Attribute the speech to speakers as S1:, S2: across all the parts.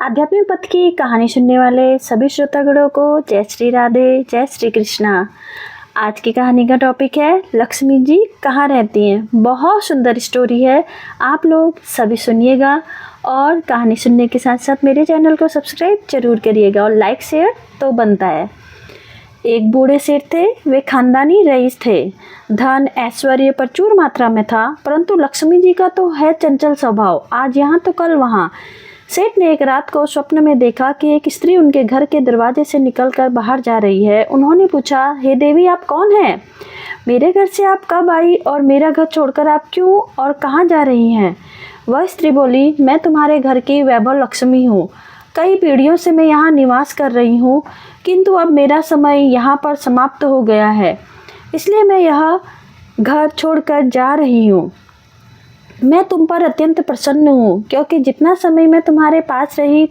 S1: आध्यात्मिक पथ की कहानी सुनने वाले सभी श्रोतागणों को जय श्री राधे, जय श्री कृष्णा। आज की कहानी का टॉपिक है लक्ष्मी जी कहाँ रहती हैं। बहुत सुंदर स्टोरी है, आप लोग सभी सुनिएगा और कहानी सुनने के साथ साथ मेरे चैनल को सब्सक्राइब जरूर करिएगा और लाइक शेयर तो बनता है। एक बूढ़े सेठ थे, वे खानदानी रईस थे। धन ऐश्वर्य प्रचुर मात्रा में था, परंतु लक्ष्मी जी का तो है चंचल स्वभाव, आज यहाँ तो कल वहाँ। सेठ ने एक रात को स्वप्न में देखा कि एक स्त्री उनके घर के दरवाजे से निकलकर बाहर जा रही है। उन्होंने पूछा, हे देवी, आप कौन हैं? मेरे घर से आप कब आई और मेरा घर छोड़कर आप क्यों और कहाँ जा रही हैं? वह स्त्री बोली, मैं तुम्हारे घर की वैभव लक्ष्मी हूँ। कई पीढ़ियों से मैं यहाँ निवास कर रही हूँ, किंतु अब मेरा समय यहाँ पर समाप्त हो गया है, इसलिए मैं यह घर छोड़कर जा रही हूँ। मैं तुम पर अत्यंत प्रसन्न हूँ, क्योंकि जितना समय मैं तुम्हारे पास रही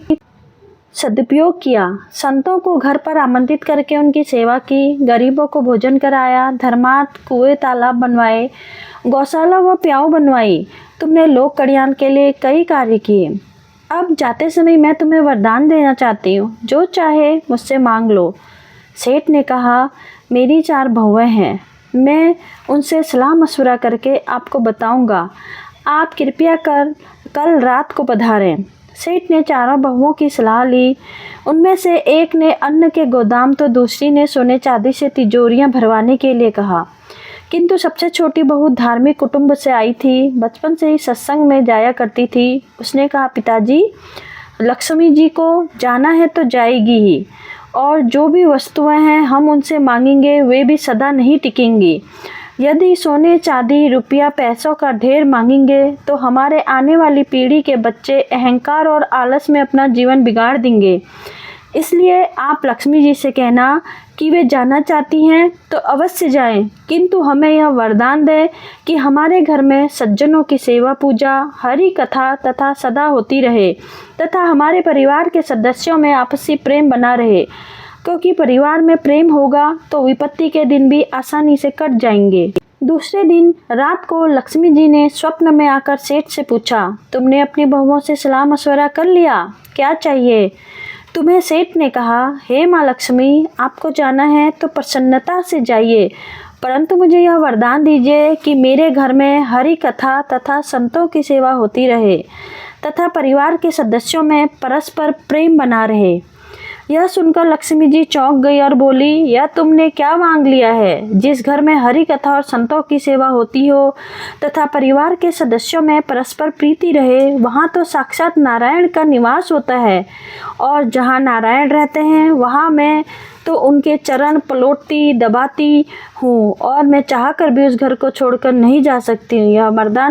S1: सदुपयोग किया। संतों को घर पर आमंत्रित करके उनकी सेवा की, गरीबों को भोजन कराया, धर्मार्थ कुएं तालाब बनवाए, गौशाला व प्याऊ बनवाई। तुमने लोक कल्याण के लिए कई कार्य किए। अब जाते समय मैं तुम्हें वरदान देना चाहती हूँ, जो चाहे मुझसे मांग लो। सेठ ने कहा, मेरी 4 बहुएं हैं, मैं उनसे सलाह मशवरा करके आपको बताऊंगा। आप कृपया कर कल रात को पधारें। सेठ ने 4 बहुओं की सलाह ली। उनमें से एक ने अन्न के गोदाम तो दूसरी ने सोने चांदी से तिजोरियां भरवाने के लिए कहा। किंतु सबसे छोटी बहू धार्मिक कुटुंब से आई थी, बचपन से ही सत्संग में जाया करती थी। उसने कहा, पिताजी, लक्ष्मी जी को जाना है तो जाएगी ही, और जो भी वस्तुएं हैं हम उनसे मांगेंगे वे भी सदा नहीं टिकेंगी। यदि सोने चांदी रुपया पैसों का ढेर मांगेंगे तो हमारे आने वाली पीढ़ी के बच्चे अहंकार और आलस में अपना जीवन बिगाड़ देंगे। इसलिए आप लक्ष्मी जी से कहना कि वे जाना चाहती हैं तो अवश्य जाएं, किंतु हमें यह वरदान दें कि हमारे घर में सज्जनों की सेवा पूजा, हरि कथा तथा सदा होती रहे, तथा हमारे परिवार के सदस्यों में आपसी प्रेम बना रहे, क्योंकि परिवार में प्रेम होगा तो विपत्ति के दिन भी आसानी से कट जाएंगे। दूसरे दिन रात को लक्ष्मी जी ने स्वप्न में आकर सेठ से पूछा, तुमने अपनी बहुओं से सलाह मशवरा कर लिया? क्या चाहिए तुम्हें? सेठ ने कहा, हे माँ लक्ष्मी, आपको जाना है तो प्रसन्नता से जाइए, परंतु मुझे यह वरदान दीजिए कि मेरे घर में हरि कथा तथा संतों की सेवा होती रहे, तथा परिवार के सदस्यों में परस्पर प्रेम बना रहे। यह सुनकर लक्ष्मी जी चौंक गई और बोली, यह तुमने क्या मांग लिया है? जिस घर में हरि कथा और संतों की सेवा होती हो तथा परिवार के सदस्यों में परस्पर प्रीति रहे, वहाँ तो साक्षात नारायण का निवास होता है, और जहाँ नारायण रहते हैं वहाँ मैं तो उनके चरण पलोटती दबाती हूँ, और मैं चाहकर भी उस घर को छोड़कर नहीं जा सकती हूँ। यह वरदान